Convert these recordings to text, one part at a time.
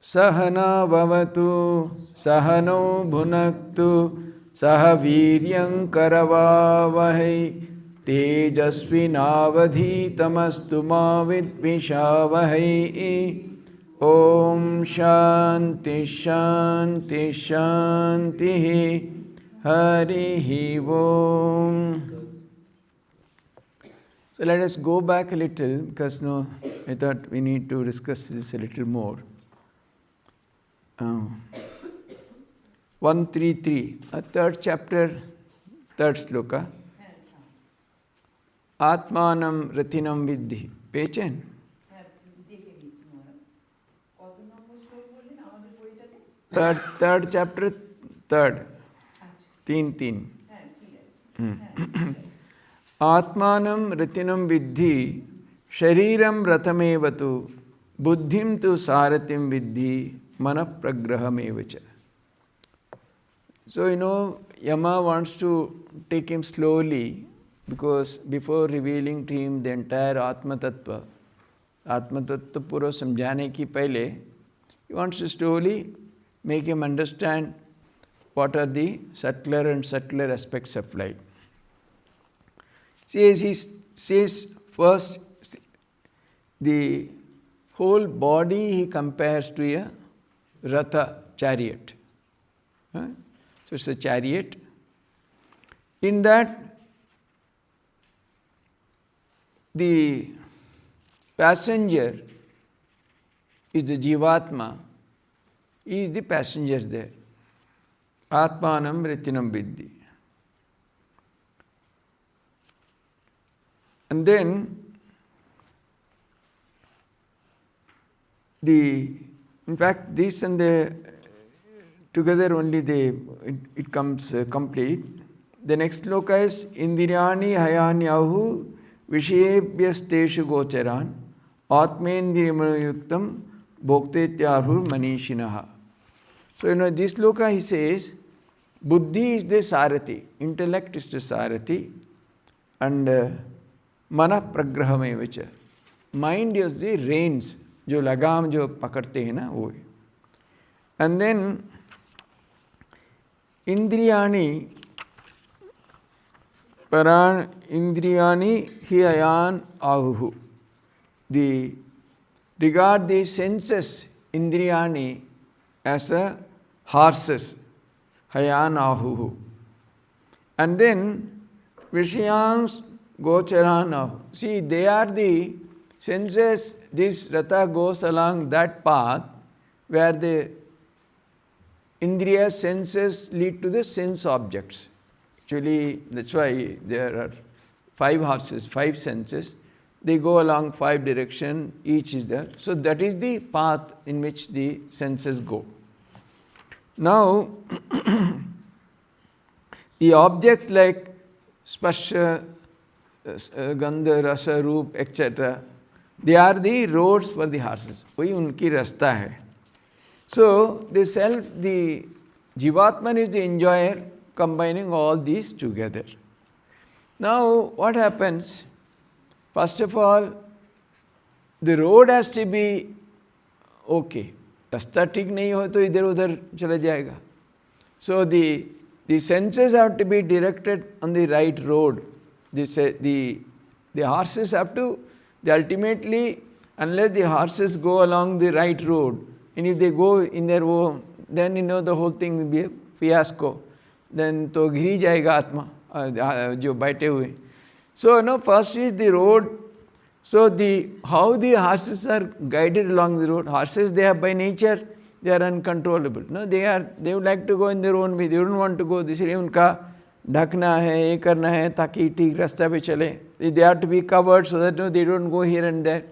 सहना भवतु सहनौ भुनक्तु सह वीर्यं करवावहै तेजस्विनावधीतमस्तु मा विद्विषावहै। ओम शांति शांति शांति। हरि ओम। So let us go back a little because no, I thought we need to discuss this a little more. 133, third chapter, third sloka. Atmanam ratinam vidhi. Page 10. Third chapter, third. 3. Atmanam ratinam vidhi shariram ratamevatu buddhim tu saratim vidhi manah pragrahamevacha. So, Yama wants to take him slowly because before revealing to him the entire Atma Tattva pura samjhane ki pehle, he wants to slowly make him understand what are the subtler and subtler aspects of life. See, as he says first, the whole body he compares to a ratha, chariot. So it's a chariot. In that, the passenger is the Jivatma, he is the passenger there. Atmanam ritinam vidhi. And then, in fact, this and the together only it comes complete. The next sloka is Indiriyani hayanyahu vishayebhyasteshu gocharan atmendriyamayuktam bhoktetyarhur manishinaha. So, this sloka he says, Buddhi is the Sarati, intellect is the Sarati, and Manah Pragrahamevacha. Mind is the reins, jo lagam jo pakarte hai na, wo. And then, Indriyani, Paran Indriyani Hiyayan Ahuhu. Regard the senses, Indriyani, as a horses, Hayan Ahuhu. And then, Vishayans Gocharanahu. See, they are the senses, this Ratha goes along that path where the Indriya senses lead to the sense objects. Actually, that's why there are 5 horses, 5 senses. They go along 5 directions, each is there. So that is the path in which the senses go. Now, the objects like sparsha, gandha, rasa, roop, etc., they are the roads for the horses. वही उनकी रास्ता है. So, the self, the Jivatman is the enjoyer, combining all these together. Now, what happens? First of all, the road has to be okay. रास्ता ठीक नहीं हो तो इधर उधर चला जाएगा. So, the senses have to be directed on the right road. The horses have to, ultimately, unless the horses go along the right road, and if they go in their own, then the whole thing will be a fiasco. Then to ghiri jayega atma, jo baithe hue. So, first is the road. So, how the horses are guided along the road. Horses, they are by nature, they are uncontrollable. No, they would like to go in their own way. They don't want to go. This is unka ढकना है, ये करना है ताकि ठीक रास्ता पे चले. They have to be covered so that they don't go here and there.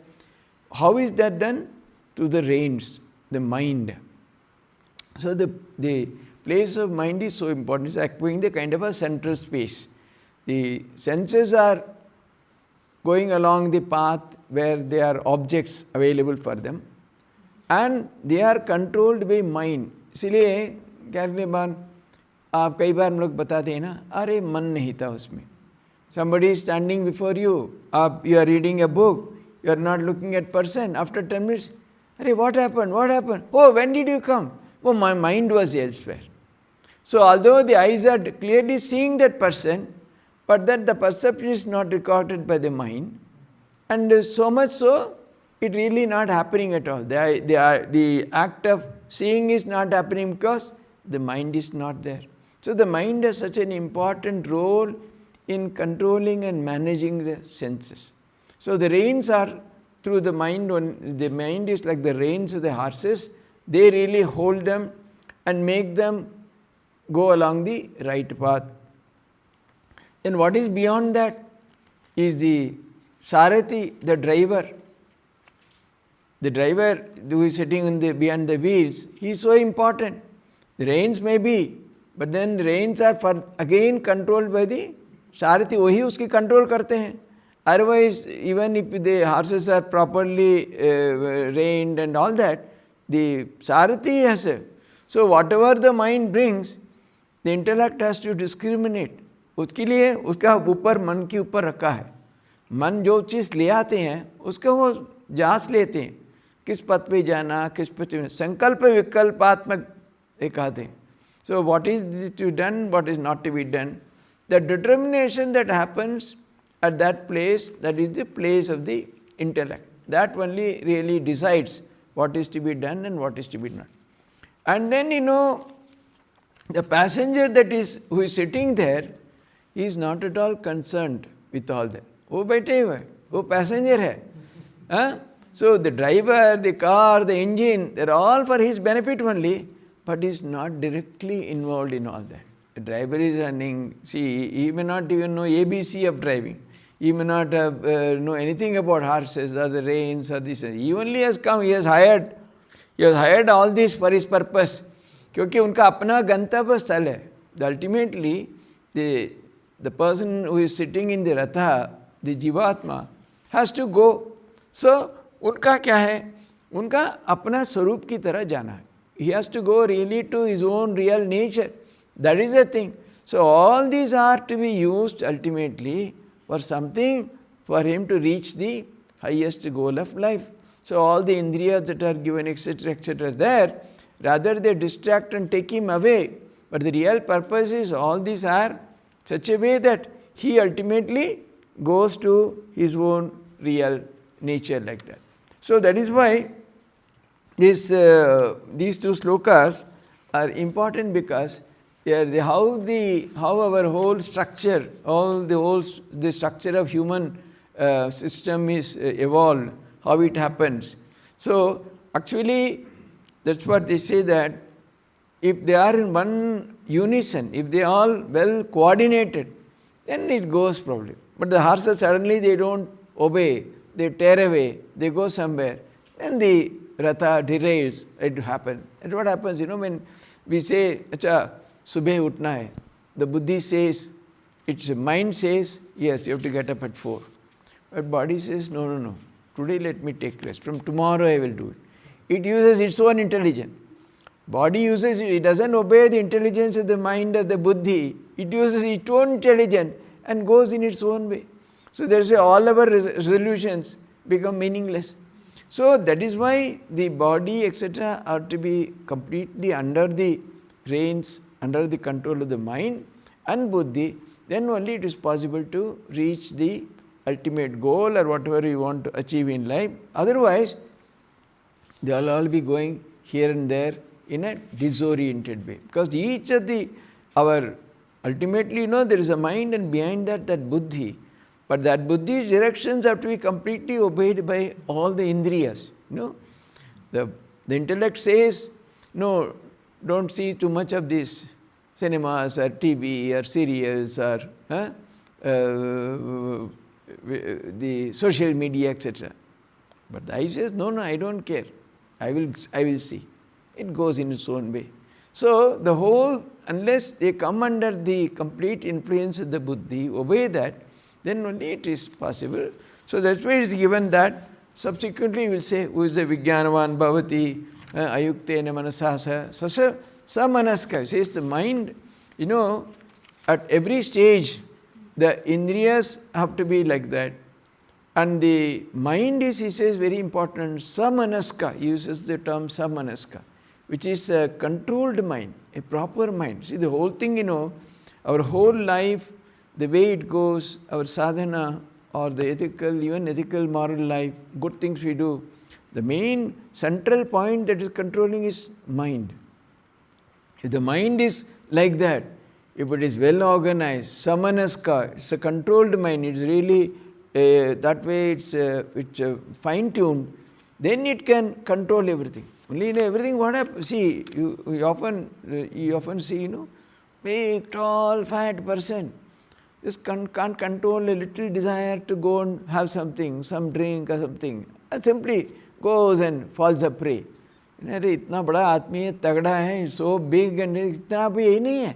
How is that done? Through the reins, the mind. So the place of mind is so important. It's occupying the kind of a central space. The senses are going along the path where there are objects available for them, and they are controlled by mind. इसलिए आप कई बार हम लोग बताते हैं ना, अरे मन नहीं था उसमें. Somebody is standing before you, you are reading a book, you are not looking at person. After 10 minutes, Hey, what happened? What happened? Oh, when did you come? Oh, my mind was elsewhere. So although the eyes are clearly seeing that person, but that the perception is not recorded by the mind, and so much so, it really not happening at all. The act of seeing is not happening because the mind is not there. So the mind has such an important role in controlling and managing the senses. So the reins are through the mind. The mind is like the reins of the horses. They really hold them and make them go along the right path. Then what is beyond that is the Sarathi, the driver. The driver who is sitting behind the wheels, he is so important. The reins may be, but then the reins are again controlled by the Sarathi. वही उसकी control करते हैं. Otherwise, even if the horses are properly reined and all that, the Sarathi has a. So whatever the mind brings, the intellect has to discriminate. उसके लिए उसका ऊपर मन के ऊपर रखा है. मन जो चीज़ ले आते हैं उसको वो जांच लेते हैं, किस पथ पे जाना, किस पथ पे. संकल्प विकल्पात्मक एक आते हैं. So what is to be done, what is not to be done, the determination that happens at that place, that is the place of the intellect. That only really decides what is to be done and what is to be done. And then the passenger who is sitting there, he is not at all concerned with all that. वो बैठे हुए हैं, वो passenger है. So the driver, the car, the engine, they're all for his benefit only, but he's not directly involved in all that. The driver is running. See, he may not even know ABC of driving. He may not have know anything about horses or the reins or this. He only has come. He has hired all this for his purpose. क्योंकि उनका अपना गंतव्य स्थल है. Ultimately, the person who is sitting in the ratha, the jivatma, has to go. So उनका क्या है? उनका अपना स्वरूप की तरह जाना है. He has to go really to his own real nature. That is the thing. So all these are to be used ultimately for something, for him to reach the highest goal of life. So all the indriyas that are given, etc., there, rather they distract and take him away. But the real purpose is all these are such a way that he ultimately goes to his own real nature like that. So that is why these two slokas are important, because they are how our whole structure, the structure of human system is evolved, how it happens. So actually, that's what they say, that if they are in one unison, if they are all well coordinated, then it goes probably. But the horses suddenly they don't obey, they tear away, they go somewhere, then the ratha derails. It happens. And what happens, when we say, acha, subah utna hai, the buddhi says, its mind says, yes, you have to get up at 4. But body says, no, today let me take rest, from tomorrow I will do it. It uses its own intelligence. Body uses, it doesn't obey the intelligence of the mind of the buddhi. It uses its own intelligence and goes in its own way. So that's why all our resolutions become meaningless. So that is why the body, etc., are to be completely under the reins, under the control of the mind and buddhi. Then only it is possible to reach the ultimate goal or whatever you want to achieve in life. Otherwise, they will all be going here and there in a disoriented way. Because each of ultimately, there is a mind, and behind that buddhi. But that buddhi's directions have to be completely obeyed by all the indriyas. The intellect says, no, don't see too much of this cinemas or TV or serials or the social media, etc. But the eye says, no, I don't care. I will see. It goes in its own way. So the whole, unless they come under the complete influence of the buddhi, obey that, then only it is possible. So that's why it is given that. Subsequently, we will say, who is the Vijnanavan Bhavati, Ayuktena Manasasa, Sasa Samanaska. Says the mind, at every stage, the indriyas have to be like that. And the mind is, he says, very important. Samanaska, he uses the term samanaska, which is a controlled mind, a proper mind. See, the whole thing, our whole life, the way it goes, our sadhana or the ethical, even ethical moral life, good things we do, the main central point that is controlling is mind. If the mind is like that, if it is well organized, samanaska, it's a controlled mind, it's really that way it's fine-tuned, then it can control everything. Only everything what happens, see, you often see, big, tall, fat person, just can't control a little desire to go and have something, some drink or something, and simply goes and falls a prey. अरे इतना बड़ा आदमी है, तगड़ा है, so big, and इतना भी यही नहीं है,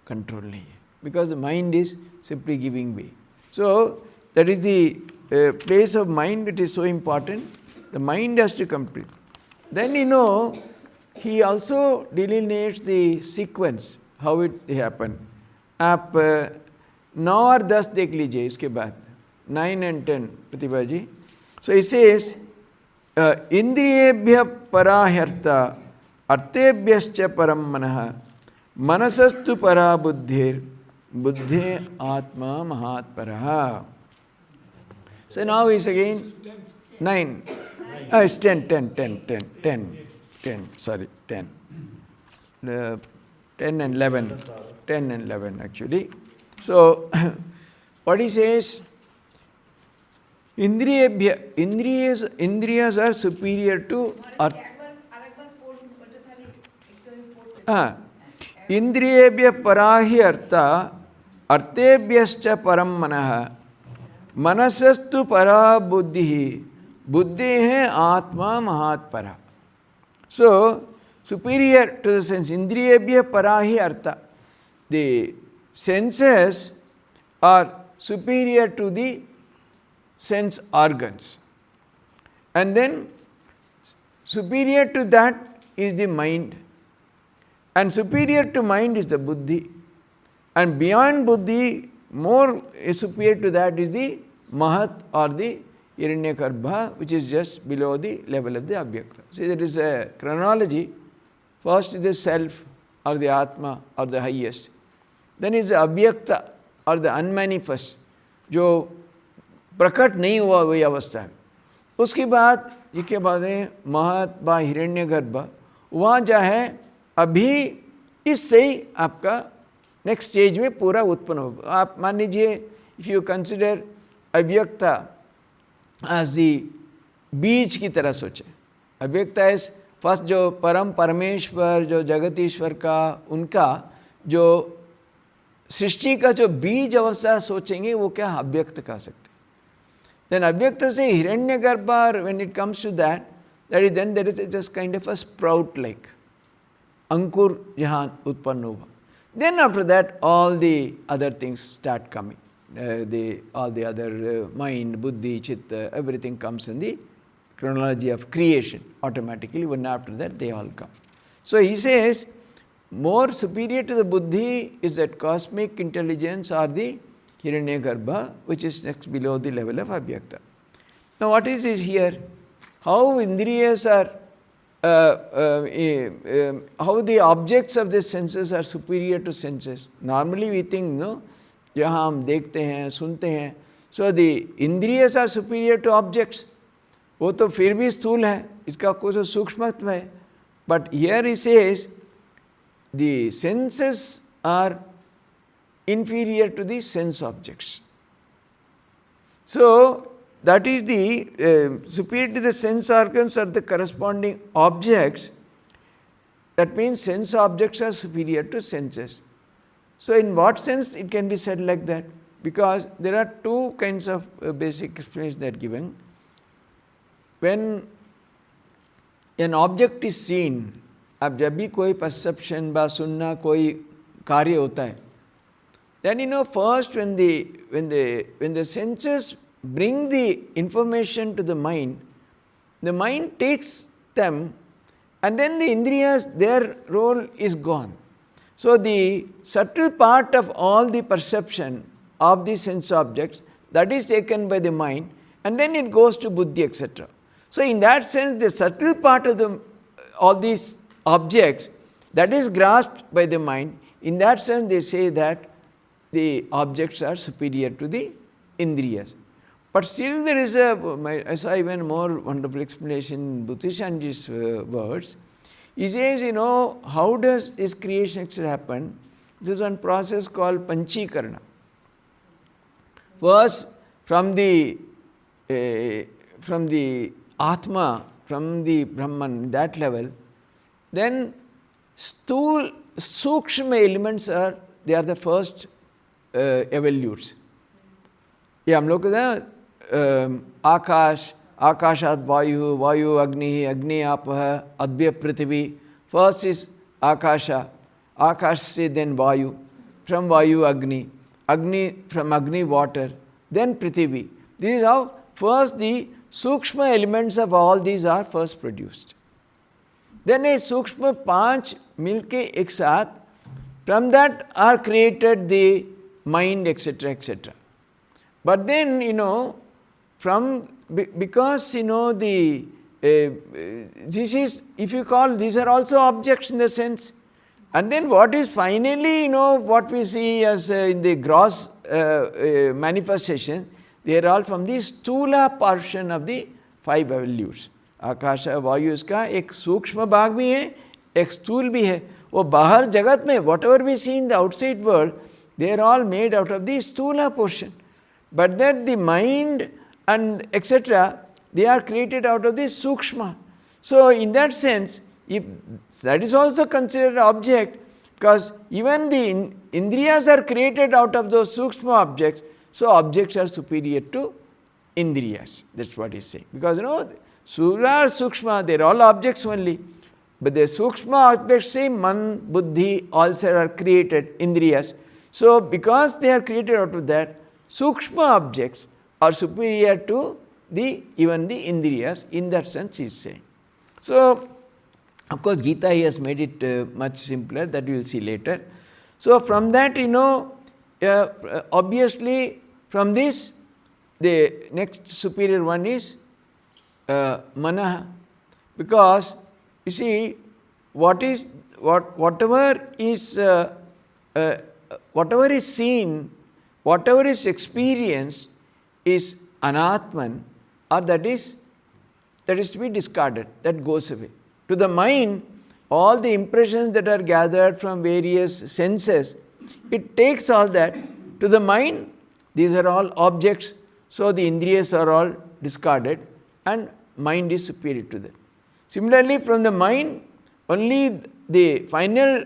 control नहीं है, because the mind is simply giving way. So that is the place of mind. It is so important. The mind has to complete. Then he also delineates the sequence, how it happened. आप 9 और 10 देख लीजिए इसके बाद, 9 and 10 Pratibha ji. So he says, इंद्रियेभ्यः पराह्यर्था अर्थेभ्यश्च परं मनः मनसस्तु परा बुद्धिर् बुद्धे आत्मा महात्परः. So now is again 9. It's 10, sorry, 10. 10 and 11. 10 and 11 actually. So what he says, Indriyas are superior to earth. Indriyebhya parahi artha artebhyascha param manah manasastu para buddhi buddhehe atma mahatpara. So, superior to the sense, Indriyebhya parahi artha. The senses are superior to the sense organs. And then superior to that is the mind. And superior to mind is the buddhi. And beyond buddhi, more superior to that is the mahat or the hiranyagarbha, which is just below the level of the abhyakta. See, there is a chronology. First is the self or the atma or the highest. Then is the abhyakta or the unmanifest, जो प्रकट नहीं हुआ वही अवस्था है. उसके बाद ये क्या बात है, महत बा हिरण्यगर्भ, वहाँ जो है अभी इससे ही आपका नेक्स्ट स्टेज में पूरा उत्पन्न होगा. आप मान लीजिए, इफ यू कंसिडर अव्यक्ता एज दी बीज की तरह सोचें. अव्यक्ता इज फर्स्ट, जो परम परमेश्वर, जो जगतीश्वर का, उनका जो सृष्टि का जो बीज अवस्था सोचेंगे, वो क्या अव्यक्त कह सकते. Then abhyakta se hiranyagarbha, when it comes to that, then there is just kind of a sprout like ankur jahan utpanna hua. Then after that all the other things start coming. All the other mind, buddhi, chitta, everything comes in the chronology of creation automatically. When after that they all come. So he says, more superior to the buddhi is that cosmic intelligence or the Hiranyagarbha, which is next below the level of abhyakta. Now what is it here? How indriyas are, how the objects of the senses are superior to senses. Normally we think, no, जहाँ हम देखते हैं, सुनते हैं, so the indriyas are superior to objects. वो तो फिर भी स्थूल है, इसका कुछ सूक्ष्मत्व है. But here he says, the senses are inferior to the sense objects. So that is the superior to the sense organs are the corresponding objects. That means sense objects are superior to senses. So in what sense it can be said like that? Because there are two kinds of basic explanations that are given. When an object is seen, अब जब भी कोई perception बा सुनना कोई कार्य होता है, then first when the senses bring the information to the mind takes them, and then the indriyas, their role is gone. So the subtle part of all the perception of the sense objects, that is taken by the mind, and then it goes to buddhi, etc. So in that sense, the subtle part of all these objects that is grasped by the mind, in that sense they say that the objects are superior to the indriyas. But still there is I saw even more wonderful explanation in Bhutishanji's words. He says, how does this creation happen? This is one process called panchikarana. First, from the Atma, from the Brahman, that level, then sukshma elements they are the first evolutes. ये हम लोग आकाश, आकाशात वायु, वायु अग्नि, अग्नि आपः, अद्भ्य पृथ्वी. First is akasha, akash से then vayu, from vayu agni, agni from agni water, then prithvi. This is how first the sukshma elements of all these are first produced. Then a sukshma panch milke ek saath, from that are created the mind, etc., etc. But then, because, this is, if you call, these are also objects in the sense. And then what is finally, what we see as in the gross manifestation, they are all from the stula portion of the five evolutes. Akasha, Vayu iska ek sukshma bhag bhi hai, ek stool bhi hai. वो बाहर जगत में, whatever we see in the outside world, they are all made out of the stula portion. But that the mind and etc., they are created out of the sukshma. So in that sense, if that is also considered object, because even the indriyas are created out of those sukshma objects, so objects are superior to indriyas. That's what he's saying. Because sura or sukshma, they are all objects only. But the sukshma objects, say man, buddhi, also are created, indriyas. So because they are created out of that, sukshma objects are superior to even the indriyas. In that sense, he is saying. So, of course, Gita he has made it much simpler, that we will see later. So from that, obviously from this, the next superior one is manah, because you see, whatever is seen, whatever is experienced is anatman, or that is to be discarded, that goes away. To the mind, all the impressions that are gathered from various senses, it takes all that. To the mind, these are all objects, so the indriyas are all discarded and mind is superior to them. Similarly, from the mind, only the final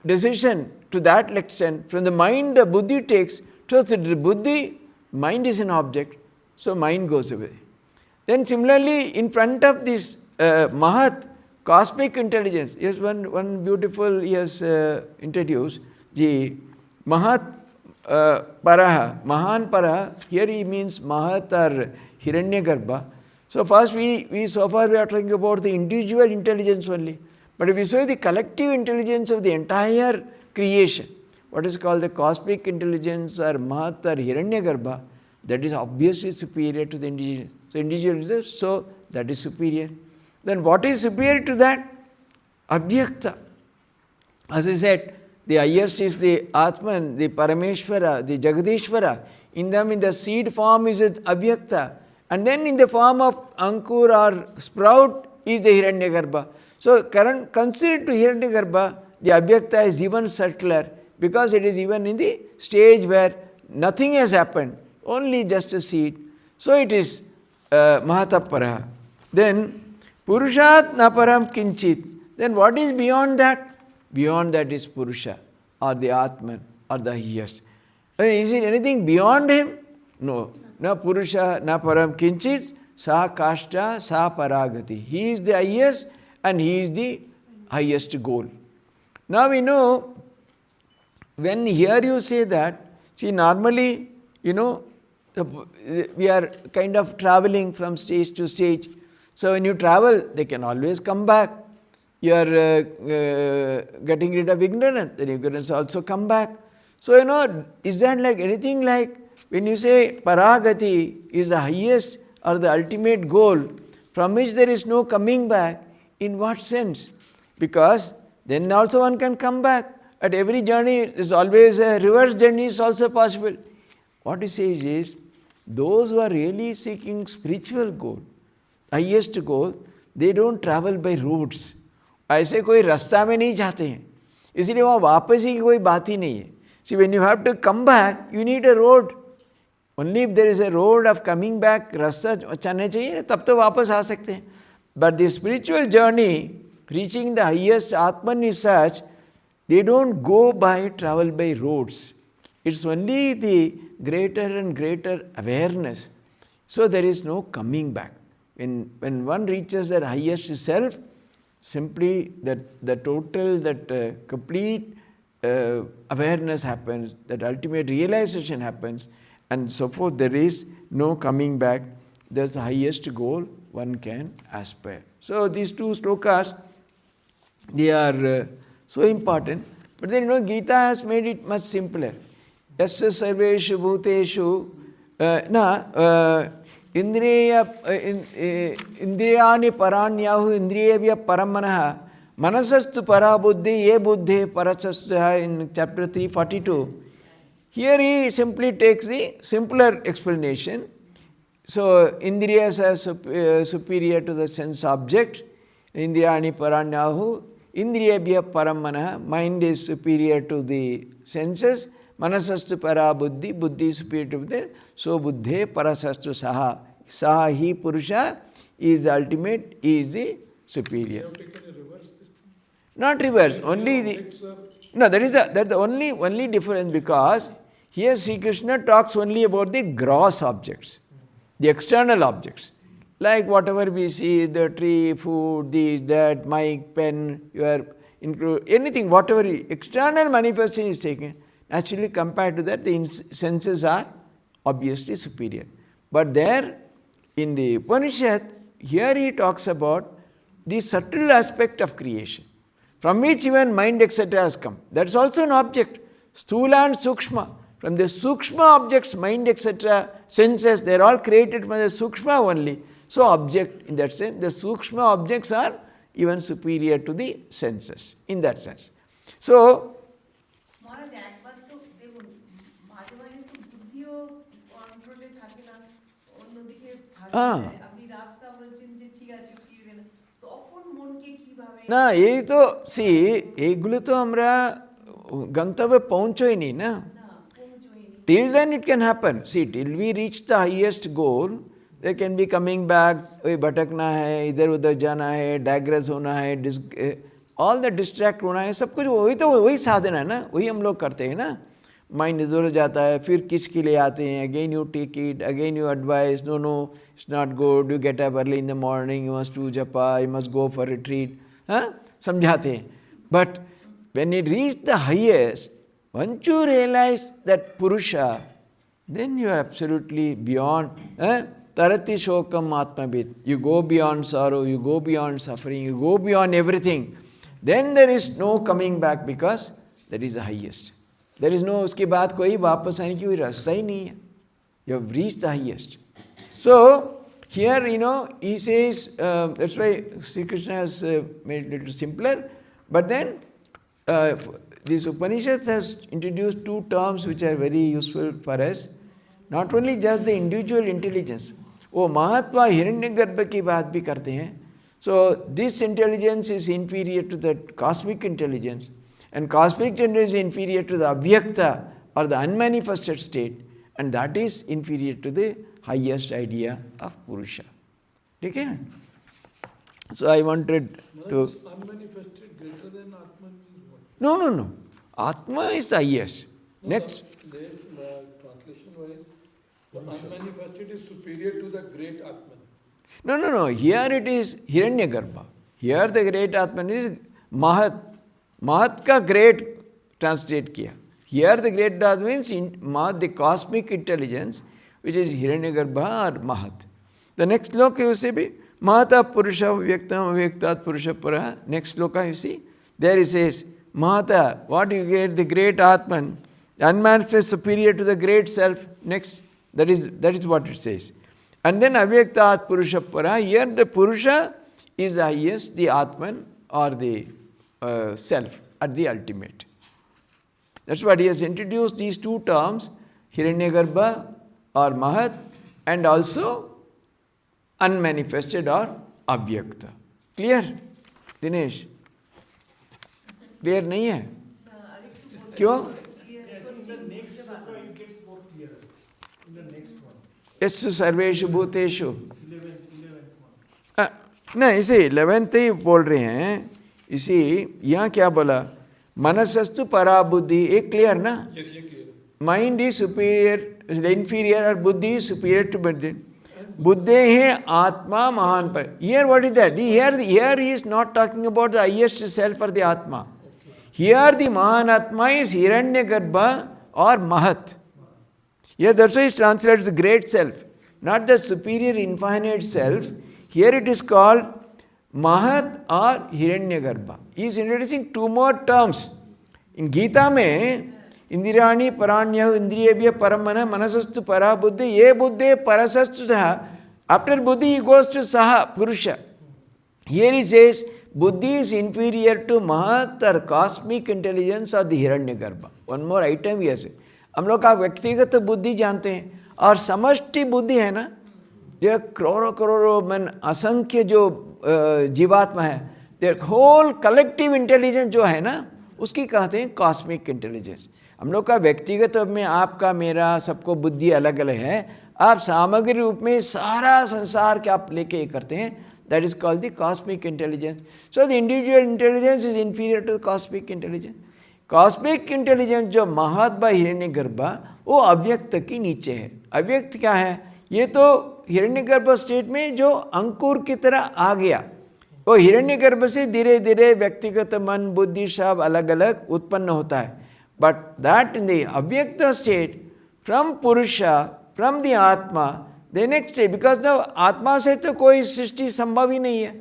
decision to that extent, from the mind the buddhi takes, so the buddhi, mind is an object, so mind goes away. Then similarly, in front of this mahat, cosmic intelligence, yes, one beautiful he has introduced, the mahat paraha, mahan paraha, here he means mahat or hiranyagarbha. So first so far we are talking about the individual intelligence only. But if we say the collective intelligence of the entire creation, what is called the cosmic intelligence or mahat or hiranyagarbha, that is obviously superior to the individual. So individual, so that is superior. Then what is superior to that? Abhyakta. As I said, the highest is the Atman, the Parameshwara, the Jagadishwara. In them, in the seed form is it Abhyakta. And then in the form of Ankur or sprout is the Hiranyagarbha. So considered to Hiranyagarbha, the Abhyakta is even subtler, because it is even in the stage where nothing has happened, only just a seed. So it is Mahataparaha. Then Purushat Naparam Kinchit. Then what is beyond that? Beyond that is Purusha or the Atman or the highest. Is it anything beyond him? No. Na Purusha na Param Kinchit Sa Kashta Sa Paragati. He is the highest and he is the highest goal. Now we know, when here you say that, see normally, we are kind of traveling from stage to stage. So when you travel, they can always come back. You are getting rid of ignorance, then ignorance also come back. So is that like anything like when you say Paragati is the highest or the ultimate goal from which there is no coming back. In what sense? Because then also one can come back. At every journey, there is always a reverse journey is also possible. What he says is, those who are really seeking spiritual goal, highest goal, they don't travel by roads. ऐसे कोई रास्ता में नहीं जाते हैं, इसलिए वहाँ वापस ही कोई बात ही नहीं है. See, when you have to come back, you need a road. Only if there is a road of coming back, रास्ता चलना चाहिए, तब तो वापस आ सकते हैं. But the spiritual journey, reaching the highest Atman is such, they don't go by travel by roads. It's only the greater and greater awareness. So there is no coming back. When one reaches that highest self, simply the total, complete awareness happens, that ultimate realization happens, and so forth. There is no coming back. That's the highest goal one can aspire. So these two slokas, they are so important. But then Gita has made it much simpler. Yasya sarveshu bhuteshu indriyani paranyahu indriyabhya paramanaha manasastu parabuddhi ye buddhe parasastu in chapter 342. Here he simply takes the simpler explanation. So indriyas are superior to the sense object. Indriyani paranyahu indriyabhya paramanaha, mind is superior to the senses. Manasastu para buddhi, buddhi is superior to buddhi. So buddhe parasastu saha. Saha he purusha is the ultimate, is the superior. You have taken a reverse this thing? Not reverse, only the... No, that's the only difference, because here Sri Krishna talks only about the gross objects, the external objects. Like whatever we see, the tree, food, this, that, mic, pen, anything, whatever external manifestation is taken. Actually, compared to that, the senses are obviously superior. But there, in the Upanishad, here he talks about the subtle aspect of creation, from which even mind, etc. has come. That's also an object. Sthula and Sukshma. From the Sukshma objects, mind, etc., senses, they are all created from the Sukshma only. So, object, in that sense, the Sukshma objects are even superior to the senses, in that sense. So, না এই তো C এইগুলো তো আমরা গন্তব্যে পৌঁছই নি না. Till then it can happen. See, till we reach the highest goal, there can be coming back, भटकना है, इधर उधर जाना है, digress होना है, all the distract होना है, सब कुछ वही साधन है ना, वही हम लोग करते हैं ना. Mind इधर जाता है, फिर किसके लिए आते हैं, again you take it, again you advise, no, it's not good, you get up early in the morning, you must do japa, you must go for retreat, समझाते हैं. But when it reaches the highest, once you realize that Purusha, then you are absolutely beyond, tarati shokam atmabit, you go beyond sorrow, you go beyond suffering, you go beyond everything. Then there is no coming back, because that is the highest. There is no, उसके बाद कोई वापस आने की कोई रास्ता ही नहीं है. You have reached the highest. So, here, he says, that's why Sri Krishna has made it a little simpler. But then, this Upanishad has introduced two terms which are very useful for us. Not only just the individual intelligence, वो महात्मा हिरण्यगर्भ की बात भी करते हैं. So, this intelligence is inferior to the cosmic intelligence. And cosmic intelligence is inferior to the abhyakta or the unmanifested state, and that is inferior to the highest idea of Purusha. Okay? So I wanted to... Unmanifested greater than Atman means what? No. Atma is the highest. Next. The translation wise, the unmanifested is superior to the great Atman. No. Here it is Hiranyagarbha. Here the great Atman is Mahat. Mahat ka great translate kiya. Here the great Atman means Mahat, the cosmic intelligence, which is Hiranyagarbha or Mahat. The next sloka you see, Mahata Purusha Vyaktam Vyaktat Purusha Pura. Next sloka you see, there it says, Mahata, what you get, the great Atman, the unmanifest superior to the great self. Next, that is what it says. And then avyaktat purusha para. Here the purusha is the highest, the atman or the self at the ultimate. That's what he has introduced these two terms, Hiranyagarbha or Mahat, and also unmanifested or Avyakta. Clear? Dinesh? Clear नहीं है? क्यों? यस्सु सर्वेषु भूतेषु ना इसे 11th ही बोल रहे हैं. इसी यहाँ क्या बोला? मनसस्तु परा बुद्धि. एक क्लियर ना? माइंड इज सुपीरियर, इंफीरियर, और बुद्धि इज सुपीरियर टू बुद्धि. बुद्धे है आत्मा महान पर. Here what is that? Here he is not talking about the highest self or the atma. Here the mahan atma is Hiranyagarbha or Mahat. Here that's why it translates the great self, not the superior infinite self. Here it is called Mahat or Hiranyagarbha. He is introducing two more terms. In Gita में इंदिराणी पराण्यः इंद्रियेभ्यः परमनः मनसस्तु परा बुद्धि ये बुद्धे परसस्तुतः. After buddhi he goes to saha, purusha. Here he says buddhi is inferior to mahat or cosmic intelligence or the hiranyagarbha. One more item he has. हम लोग का व्यक्तिगत बुद्धि जानते हैं और समष्टि बुद्धि है ना, जो करोड़ों करोड़ों मन असंख्य जो जीवात्मा है, देयर होल कलेक्टिव इंटेलिजेंस जो है ना, उसकी कहते हैं कॉस्मिक इंटेलिजेंस. हम लोग का व्यक्तिगत में आपका मेरा सबको बुद्धि अलग अलग है. आप सामग्री रूप में सारा संसार के आप लेके करते हैं. That is called the cosmic intelligence. So the individual intelligence is inferior to the cosmic intelligence. Cosmic intelligence जो महत व हिरण्यगर्भा वो अव्यक्त की नीचे है. अव्यक्त क्या है? ये तो हिरण्यगर्भ स्टेट में जो अंकुर की तरह आ गया, वो हिरण्यगर्भ से धीरे धीरे व्यक्तिगत मन बुद्धि सब अलग अलग उत्पन्न होता है. But that in the avyakta state from purusha, from the atma, the next state, because no atma से तो कोई सृष्टि संभव ही नहीं है.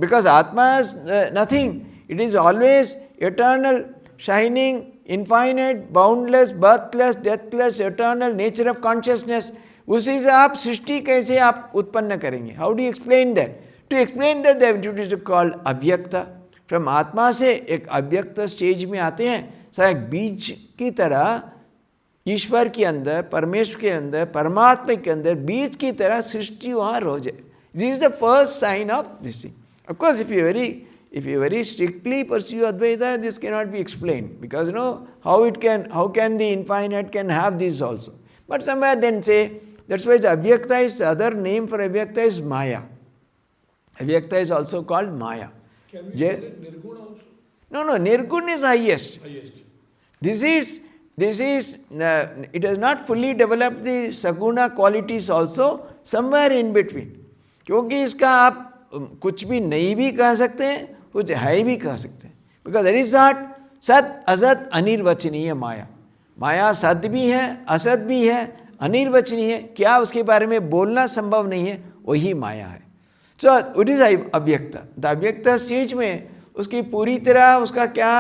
बिकॉज आत्मा is nothing, it is always eternal, shining, infinite, boundless, birthless, deathless, eternal nature of consciousness. उसी से आप सृष्टि कैसे आप उत्पन्न करेंगे? How do you explain that? To explain that, they have introduced called अव्यक्ता. From आत्मा से एक अव्यक्त स्टेज में आते हैं. सर एक बीज की तरह ईश्वर के अंदर, परमेश्वर के अंदर, परमात्मा के अंदर बीज की तरह सृष्टि वहाँ हो जाए. This is the first sign of this thing. Of course, if you very strictly pursue Advaita, this cannot be explained, because you know how can the infinite can have this also. But somewhere then say, that's why the Avyakta is, the other name for Avyakta is Maya. Avyakta is also called Maya. Can we call it Nirguna also? No, Nirguna is highest. This is, it has not fully developed the Saguna qualities also, somewhere in between. क्योंकि इसका आप कुछ भी नहीं भी कह सकते हैं, कुछ है भी कह सकते हैं. बिकॉज दैट इज नॉट सत असत अनिर्वचनीय माया. माया सत भी है, असत भी है, अनिर्वचनीय है. क्या उसके बारे में बोलना संभव नहीं है, वही माया है. सो इट इज अव्यक्त. द अव्यक्त स्टेज में उसकी पूरी तरह उसका क्या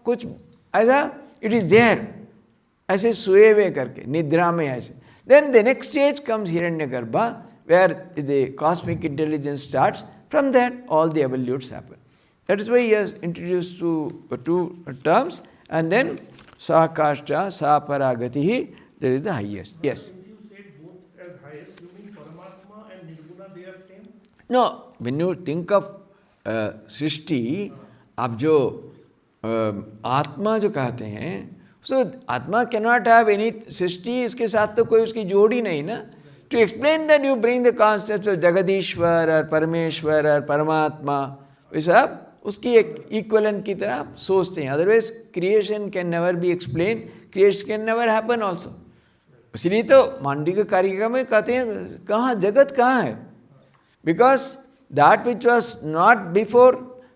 कुछ ऐसा इट इज देयर, ऐसे सोए हुए करके निद्रा में ऐसे. Then the next stage comes Hiranyagarbha, where the cosmic intelligence starts. From that, all the evolutes happen. That is why he has introduced two terms, and then Sakashta, Saparagatihi, there is the highest. Yes? Since you said both as highest, you mean Paramatma and Nirguna, they are same? No, when you think of Srishti, आप जो आत्मा जो कहते हैं, so आत्मा cannot have any सृष्टि, इसके साथ तो कोई उसकी जोड़ ही नहीं ना. To explain that, you bring the concepts of Jagadishwar or Parameshwar or Paramatma. ये सब उसकी एक equivalent की तरह आप सोचते हैं. Otherwise, creation can never be explained. Creation can never happen also. इसलिए तो मांडविक कारिका में कहते हैं कहाँ जगत कहाँ है? Because that which was not before,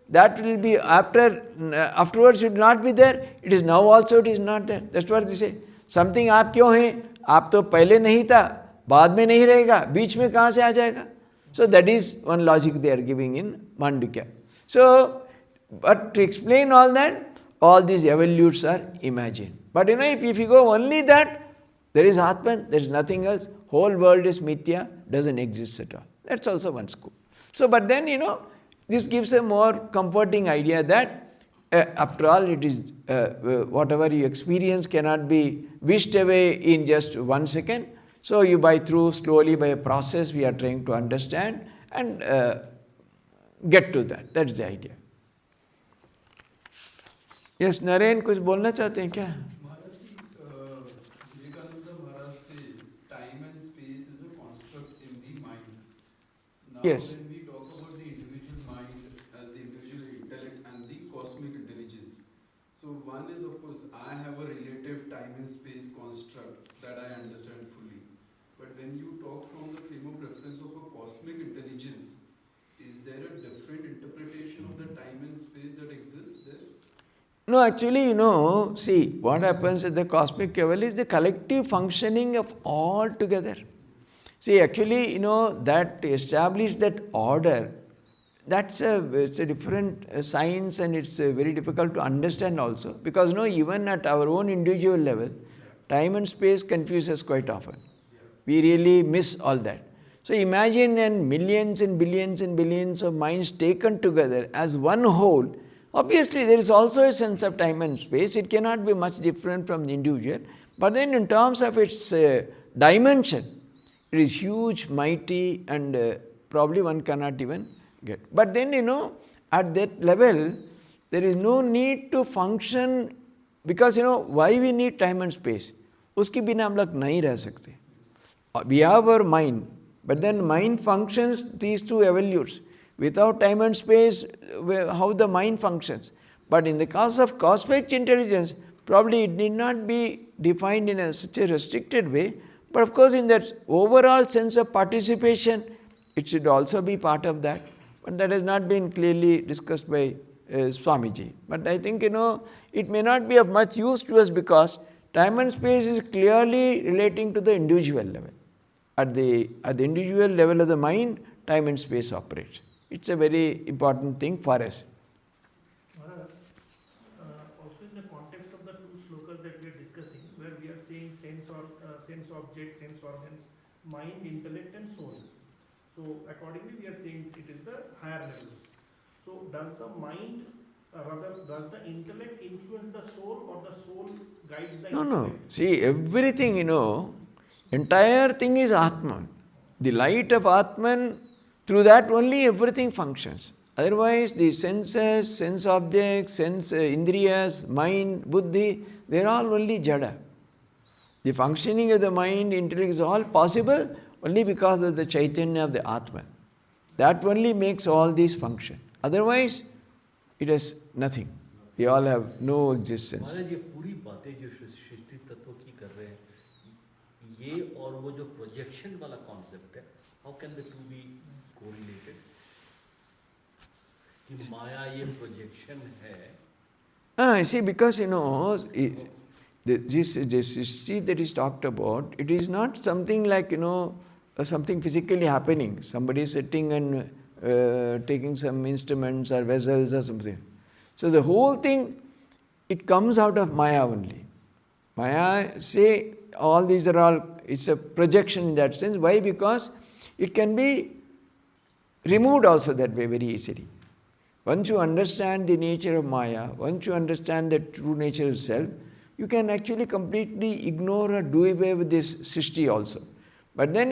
that will be afterwards should not be there. It is now also, it is not there. That's what they say. Something आप क्यों हैं? आप तो पहले नहीं था, बाद में नहीं रहेगा, बीच में कहाँ से आ जाएगा? So that is one logic they are giving in Mandukya. So, but to explain all that, all these evolutes are imagined. But you know, if you go only that, there is Atman, there is nothing else. Whole world is Mithya. doesn't exist at all. That's also one school. So, but then, this gives a more comforting idea that after all, it is whatever you experience cannot be wished away in just 1 second. So, you slowly by a process, we are trying to understand and get to that. That's the idea. Yes, Naren, कुछ बोलना चाहते हैं क्या? Maharaj ji, Vivekananda Maharaj says time and space is a construct in the mind. Now, Yes. when we talk about the individual mind as the individual intellect and the cosmic intelligence, so one is, of course, I have a relative time and space construct that I understand fully. But when you talk from the frame of reference of a cosmic intelligence, is there a different interpretation of the time and space that exists there? No, actually, see, what happens at the cosmic level is the collective functioning of all together. See, actually, that establish that order, it's a different science, and it's very difficult to understand also. Because, even at our own individual level, time and space confuses quite often. We really miss all that. So imagine millions and billions and billions of minds taken together as one whole. Obviously, there is also a sense of time and space. It cannot be much different from the individual. But then in terms of its dimension, it is huge, mighty, and probably one cannot even get. But then, at that level, there is no need to function, because, why we need time and space? उसके बिना हम लोग नहीं रह सकते. We have our mind, but then mind functions these two evolutes. Without time and space, how the mind functions. But in the case of cosmic intelligence, probably it need not be defined in such a restricted way. But of course, in that overall sense of participation, it should also be part of that. But that has not been clearly discussed by Swamiji. But I think, it may not be of much use to us, because time and space is clearly relating to the individual level. At the individual level of the mind, time and space operates. It's a very important thing for us. Maharaj, also in the context of the two slokas that we are discussing, where we are saying sense object, sense organs, mind, intellect and soul. So accordingly we are saying it is the higher levels. So does the mind, does the intellect influence the soul, or the soul guides the intellect? No. See, everything, entire thing is Atman. The light of Atman, through that only everything functions. Otherwise, the senses, sense objects, sense indriyas, mind, buddhi, they are all only jada. The functioning of the mind, intellect is all possible only because of the Chaitanya of the Atman. That only makes all these function. Otherwise, it has nothing. They all have no existence. महाराज ये पूरी बातें जो सृष्टि तत्व की कर रहे हैं, ये और वो जो प्रोजेक्शन वाला कॉन्सेप्ट है, how can the to be correlated? कि माया ये प्रोजेक्शन है. See, because this srishti that is talked about, it is not something like something physically happening. Somebody is sitting and taking some instruments or vessels or something. So the whole thing, it comes out of Maya only. Maya, say, all these are all, it's a projection in that sense. Why? Because it can be removed also that way very easily. Once you understand the nature of Maya, once you understand the true nature of self, you can actually completely ignore or do away with this srishti also. But then,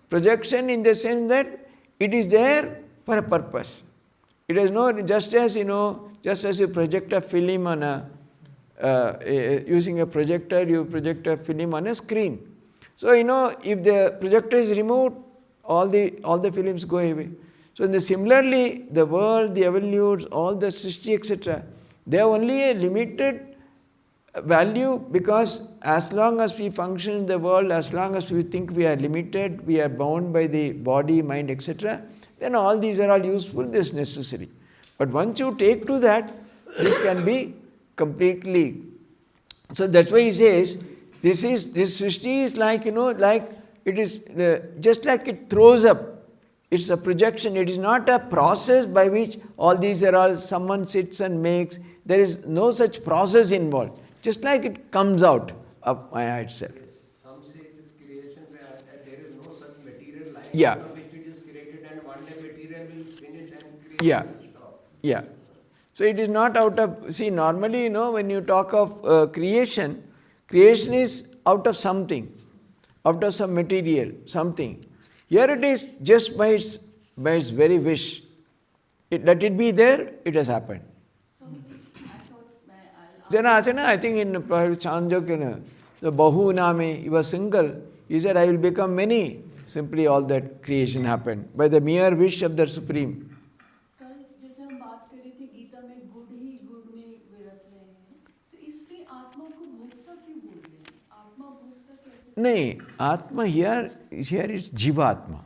projection in the sense that it is there for a purpose. It is no, just as you project a film on using a projector, you project a film on a screen. So, if the projector is removed, all the films go away. So, similarly, the world, the evolutes, all the srishti, etc., they have only a limited value, because as long as we function in the world, as long as we think we are limited, we are bound by the body, mind, etc., then all these are all useful, this is necessary. But once you take to that, this can be completely. So that's why he says, this srishti is like, like it is just like it throws up. It's a projection. It is not a process by which all these are all, someone sits and makes. There is no such process involved. Just like it comes out of Maya itself. Some say it is creation where there is no such material life Yeah. Out of it is created, and one day material will finish and creation Yeah. will stop. Yeah. So it is not out of, see, normally, when you talk of creation, creation is out of something, out of some material, something. Here it is just by its very wish. Let it be there, it has happened. I thought Jana Asana, I think in Chandogya, the Bahu Name, he was single. He said, I will become many. Simply all that creation happened by the mere wish of the Supreme. कल जैसे हम बात कर रहे थे गीता में good ही good में विरत रहे हैं तो इसमें आत्मा को भोक्ता क्यों बोल रहे हैं आत्मा भोक्ता कैसे No, Atma here is Jivatma.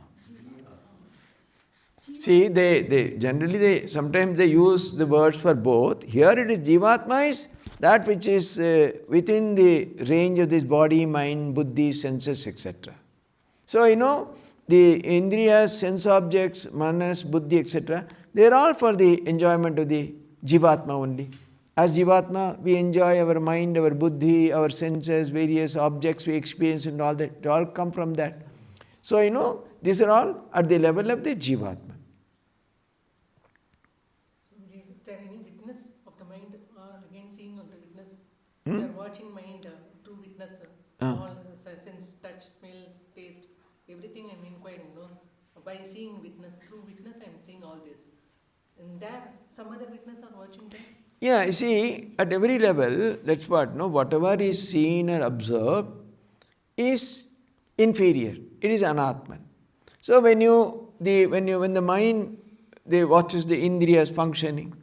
See, they generally, sometimes they use the words for both. Here it is Jivatma is that which is within the range of this body, mind, buddhi, senses, etc. So, the indriyas, sense objects, manas, buddhi, etc., they are all for the enjoyment of the Jivatma only. As Jivatma, we enjoy our mind, our buddhi, our senses, various objects we experience and all that. They all come from that. So, these are all at the level of the Jivatma. Is there any witness of the mind or again seeing of the witness? We are watching mind through witness, all sense, touch, smell, taste, everything I'm inquiring, by seeing witness, through witness I'm seeing all this. And there, some other witness are watching them. Yeah, you see, at every level, that's what, whatever is seen or observed is inferior. It is anatman. So when the mind watches the indriyas functioning,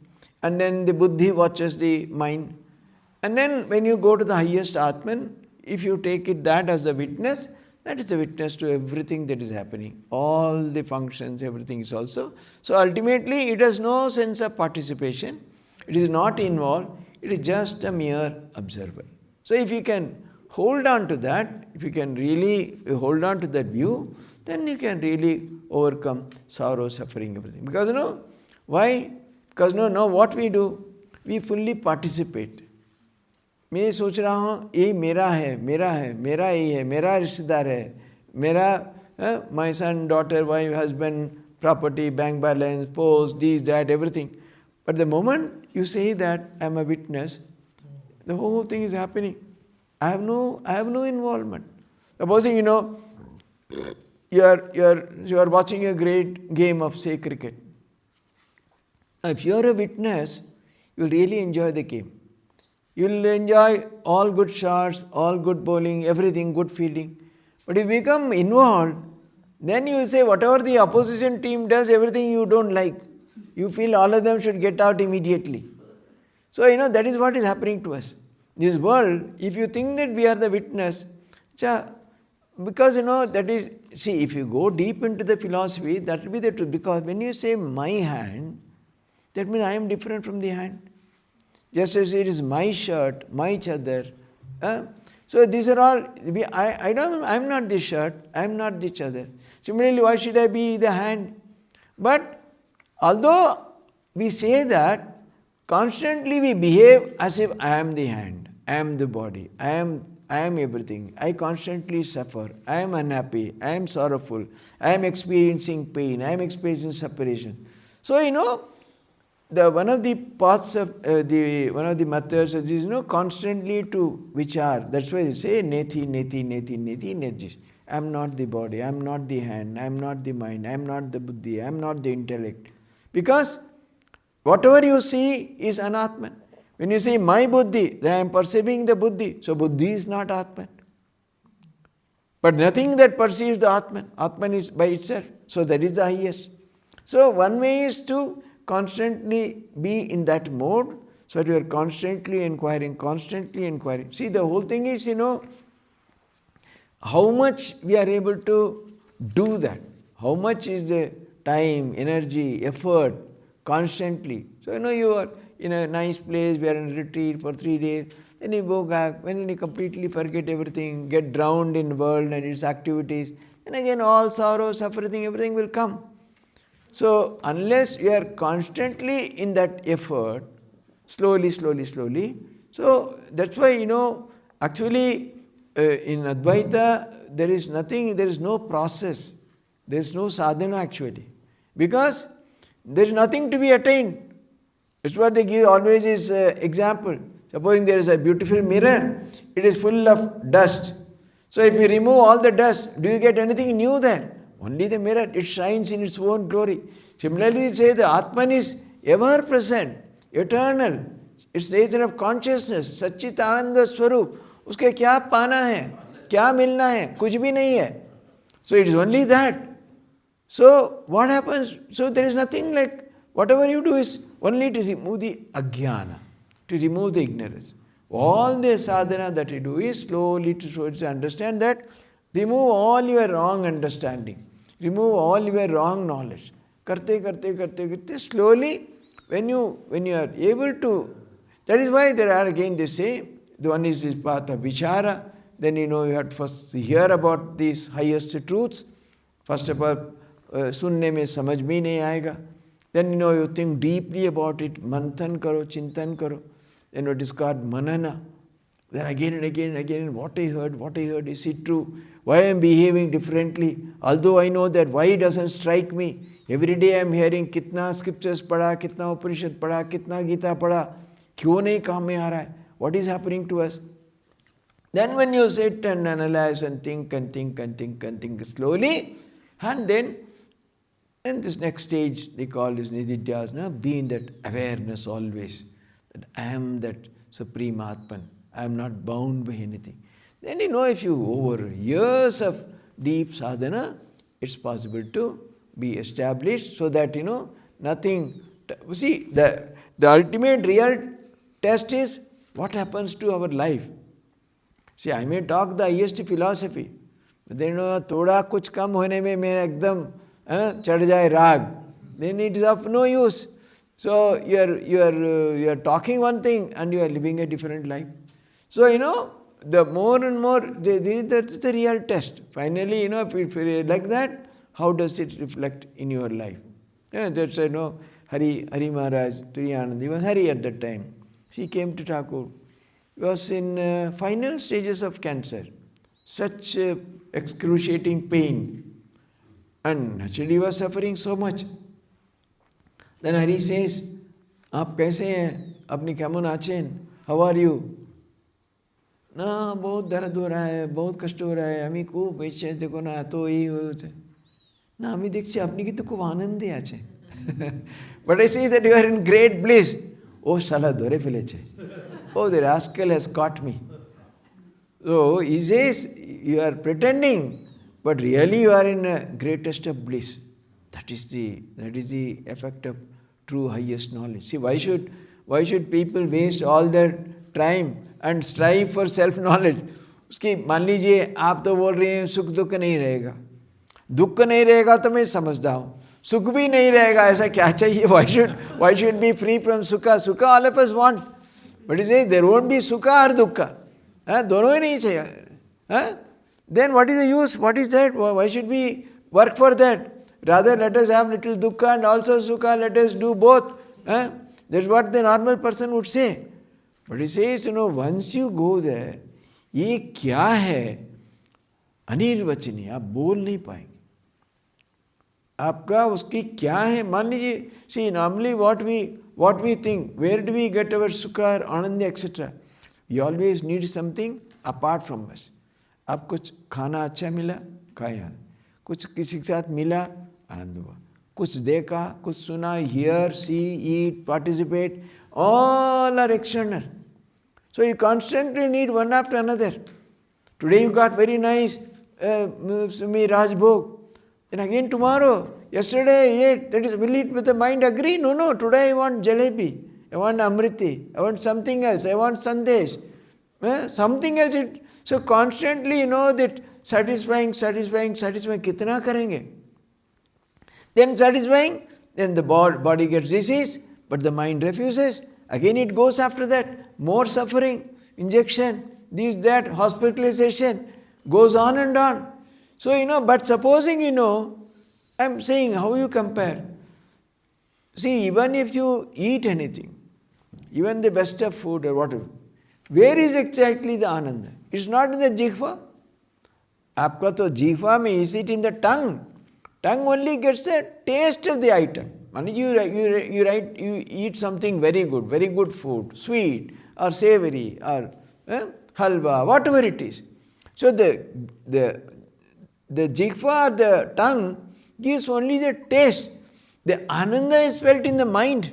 and then the buddhi watches the mind, and then when you go to the highest atman, if you take that as the witness, that is the witness to everything that is happening. All the functions, everything is also. So ultimately, it has no sense of participation. It is not involved. It is just a mere observer. So if you can hold on to that, if you can really hold on to that view, then you can really overcome sorrow, suffering, everything. Because why? Because now what we do, we fully participate. मैं ये सोच रहा हूँ ये मेरा है मेरा ये है मेरा रिश्तेदार है मेरा my son, daughter, wife, husband, property, bank balance, post, this, that, everything. But the moment you say that I am a witness, the whole thing is happening. I have no involvement. Supposing you are watching a great game of, say, cricket. If you are a witness, you will really enjoy the game. You will enjoy all good shots, all good bowling, everything, good fielding. But if you become involved, then you will say whatever the opposition team does, everything you don't like. You feel all of them should get out immediately. So, that is what is happening to us. This world, if you think that we are the witness, because, that is, see, if you go deep into the philosophy, that will be the truth. Because when you say my hand, that means I am different from the hand. Just as it is my shirt, my chadar. So these are all, I am not the shirt, I am not the chadar. Similarly, why should I be the hand? But although we say that, constantly we behave as if I am the hand, I am the body, I am everything. I constantly suffer, I am unhappy, I am sorrowful, I am experiencing pain, I am experiencing separation. So, one of the paths of one of the methods is constantly to vichar. That's why they say neti, neti, neti, neti, neti. I am not the body, I am not the hand, I am not the mind, I am not the buddhi, I am not the intellect. Because whatever you see is anatman. When you say my buddhi, then I am perceiving the buddhi. So buddhi is not atman. But nothing that perceives the atman. Atman is by itself. So that is the highest. So one way is to constantly be in that mode, so that you are constantly inquiring. See, the whole thing is, how much we are able to do that. How much is the time, energy, effort, constantly. So, you are in a nice place, we are in a retreat for 3 days, then you go back, when you completely forget everything, get drowned in the world and its activities, and again all sorrow, suffering, everything will come. So, unless you are constantly in that effort, slowly, so that's why, actually in Advaita, there is no process. There is no sadhana actually. Because there is nothing to be attained. It's what they give always is example. Supposing there is a beautiful mirror, it is full of dust. So if you remove all the dust, do you get anything new there? Only the mirror, it shines in its own glory. Similarly, they say the Atman is ever present, eternal. It's nature of consciousness, Satchit Ananda Swarup. Uske kya पाना है, क्या मिलना है, कुछ भी नहीं है. So it is only that. So what happens? So there is nothing like, whatever you do is only to remove the ajnana, to remove the ignorance. All the sadhana that you do is slowly to understand that, remove all your wrong understanding, remove all your wrong knowledge. Karte, slowly, when you are able to, that is why there are again they say, the one is this path of vichara, then you have to first hear about these highest truths. First of all, sunne mein samajh bhi nahi aayega. Then you think deeply about it, manthan karo, chintan karo. Then it is called manana. Then again and again, what I heard, is it true? Why I am behaving differently? Although I know that why doesn't strike me. Every day I am hearing kitna scriptures padha, kitna Upanishad padha, kitna Gita padha. Kyun nahi kaam mein aa raha hai? What is happening to us? Then when you sit and analyze and think slowly, and then in this next stage they call this nididhyasana, be in that awareness always. That I am that Supreme Atman. I am not bound by anything. Then if you over years of deep sadhana, it's possible to be established so that nothing. See, the ultimate real test is what happens to our life. See, I may talk the highest philosophy, but then thoda kuch kam hone mein mera ekdam chad jaye rag, then it is of no use. So you are talking one thing and you are living a different life. So the more and more, that's the real test. Finally, if you like that, how does it reflect in your life? That's why Hari Maharaj, Turiyanand, he was Hari at that time. He came to Thakur. He was in final stages of cancer. Such excruciating pain. And naturally he was suffering so much. Then Hari says, "Aap kaise hain? Apni kemun achen? How are you?" "Na, bahut darad ho raha hai, bahut kashta ho raha hai. Ami ko beche dekho na, to ei hoye." "Na, ami dekhche apni ki to khub anand ache." But I see that you are in great bliss. "Oh, shala dore feleche. Oh, the rascal has caught me." So he says, you are pretending, but really you are in a greatest of bliss. That is the effect of true highest knowledge. See, why should people waste all their time and strive for self knowledge? उसकी मान लीजिए आप तो बोल रहे हैं सुख दुख नहीं रहेगा, दुख नहीं रहेगा तो मैं समझता हूँ, सुख भी नहीं रहेगा, ऐसा क्या चाहिए? Why should be free from sukha all of us want, but he says there won't be sukha or dukkha, दोनों ही नहीं चाहिए. Then what is the use? What is that? Why should we work for that? Rather, let us have little dukkha and also sukha, let us do both. That's what the normal person would say. But he says, once you go there, ये क्या है अनिर्वचनीय, आप बोल नहीं पाएंगे. आपका उसकी क्या है, मान लीजिए, see, normally what we think, where do we get our sukha, ananda, etc. We always need something apart from us. आप कुछ खाना अच्छा मिला, खाया, कुछ किसी के साथ मिला, आनंद हुआ, कुछ देखा, कुछ सुना, hear, see, eat, participate, all are external. So you constantly need one after another. Today you got very nice Rajbhog. Then again tomorrow, yesterday I ate, that is, will it with the mind agree? No, today I want jalebi, I want amriti, I want something else, I want sandesh, something else. So constantly that satisfying, kitna karenge? Then satisfying, then the body gets disease, but the mind refuses. Again it goes after that, more suffering, injection, this, that, hospitalization, goes on and on. So but supposing I'm saying how you compare. See, even if you eat anything, even the best of food or whatever, where is exactly the ananda? It's not in the jihva. Aapka to jihva mein, is it in the tongue? Tongue only gets a taste of the item. You eat something very good food, sweet or savory or halwa, whatever it is. So the jigva, the tongue, gives only the taste. The ananda is felt in the mind.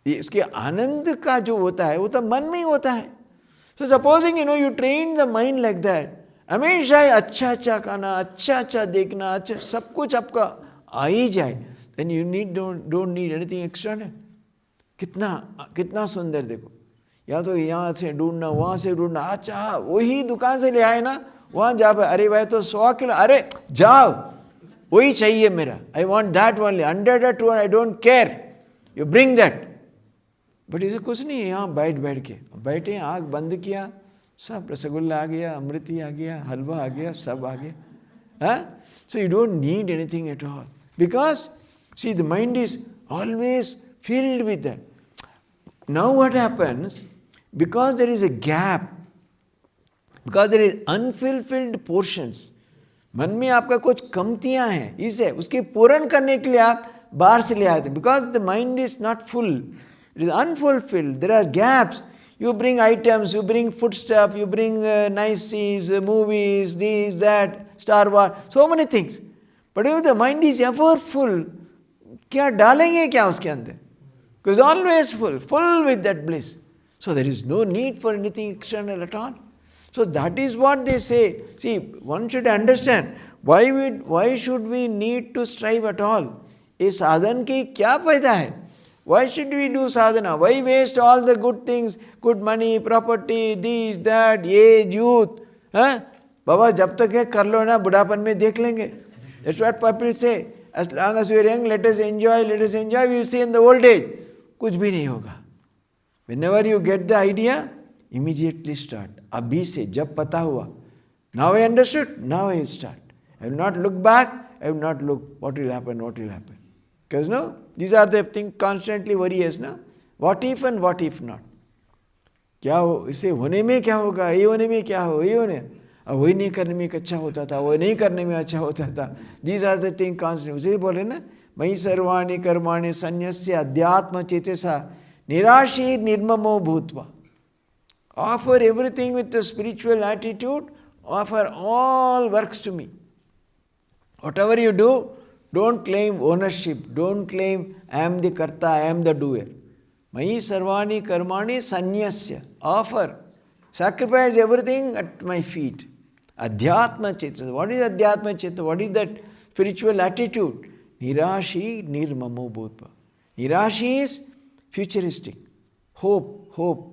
इसके आनंद का जो होता है वो तो मन में ही होता है. So supposing you train the mind like that, हमेशा अच्छा अच्छा खाना, अच्छा अच्छा देखना, अच्छा सब कुछ आपका आ ही जाए, then you don't need anything external. कितना सुंदर देखो, या तो यहाँ से ढूंढना, वहाँ से ढूंढना, अच्छा वही दुकान से ले आए ना, वहाँ जा पाए, अरे भाई तो 100 किलो, अरे जाओ वही चाहिए मेरा, I want that only, 100 or 200, I don't care, you bring that. But इसे कुछ नहीं है, यहाँ बैठ के बैठे, आँख बंद किया, सब रसगुल्ला आ गया, अमृति आ गया, हलवा आ गया, सब आ गया. So you don't need anything at all, because see, the mind is always filled with that. Now what happens, because there is a gap, because there is unfulfilled portions, मन में आपका कुछ कमतियां हैं, इसे उसके पूर्ण करने के लिए आप बाहर से ले आते हैं. Because the mind is not full, it is unfulfilled, there are gaps. You bring items, you bring foodstuff, you bring nice scenes, movies, this, that, Star Wars, so many things. But if the mind is ever full, क्या डालेंगे क्या उसके अंदर? Because always full with that bliss. So there is no need for anything external at all. So that is what they say. See, one should understand, why should we need to strive at all? ये साधन की क्या फायदा है? Why should we do sadhana? Why waste all the good things, good money, property, this, that, age, youth? बाबा जब तक है कर लो ना, बुढ़ापन में देख लेंगे. That's what people say. As long as we are young, let us enjoy, we will see in the old age. कुछ भी नहीं होगा. Whenever you get the idea, immediately start. अभी से जब पता हुआ. Now I understood, now I will start. I will not look back, I will not look what will happen. Because no, these are the things constantly worry us, no? What if and what if not? क्या हो, इसे होने में क्या होगा, ये होने में क्या हो, ये होने, वही नहीं करने में अच्छा होता था, वही नहीं करने में अच्छा होता था. These are the things constantly. उसे बोले ना, मयि सर्वाणि कर्माणि संन्यस्य अध्यात्म चेतसा निराशी निर्ममो भूत्वा. Offer everything with a spiritual attitude, offer all works to me. Whatever you do, don't claim ownership, don't claim I am the karta, I am the doer. Maya sarvani karmani sanyasya. Offer, sacrifice everything at my feet. Adhyatma chetana. What is adhyatma chetana? What is that spiritual attitude? Nirashi nirmamo bhutva. Nirashi is futuristic. Hope,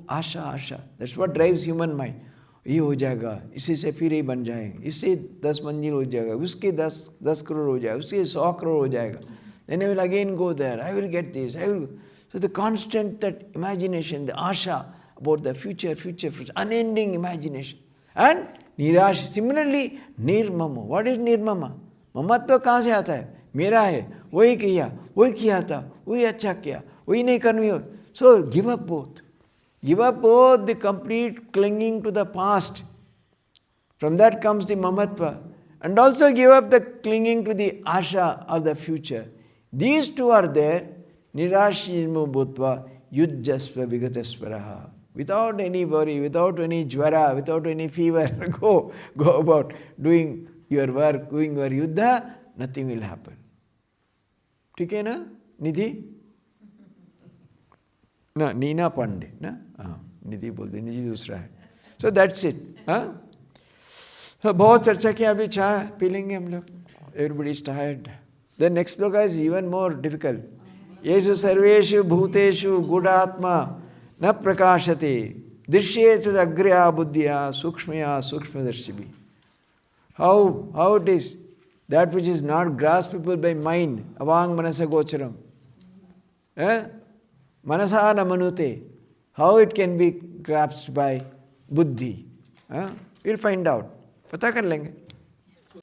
asha. That's what drives human mind. ये हो जाएगा, इसी से फिर ही बन जाएंगे, इससे 10 मंजिल हो जाएगा, उसके 10 करोड़ हो जाएगा, उसके 100 करोड़ हो जाएगा. Then I will again go there, I will get this, I will. So the constant that imagination, the asha about the future, unending imagination. And nirash, similarly, nirmama. What is nirmama? ममत्व कहाँ से आता है? मेरा है, वही किया था, वही अच्छा किया, वही नहीं करनी हो. So give up both. Give up both the complete clinging to the past. From that comes the mamatva. And also give up the clinging to the asha or the future. These two are there. Nirashirmo bhutva yujjasva vigatasparaha. Without any worry, without any jvara, without any fever, go about doing your work, doing your yuddha, nothing will happen. ठीक है ना निधि? ना नीना पांडे ना, हाँ निधि बोलते, निधि दूसरा है. So that's it. बहुत चर्चा किया, अभी चाय पी लेंगे हम लोग. Everybody is tired. The next श्लोक इज इवन मोर डिफिकल्ट. येषु सर्वेषु भूतेषु गुडात्मा न प्रकाशते दृश्येत अग्र्या बुद्धिया सूक्ष्मया सूक्ष्मदर्शिभिः. How it is that which is not graspable by mind, avang manasa gocharam, manasa na manute, how it can be grasped by buddhi? We'll find out. पता कर लेंगे.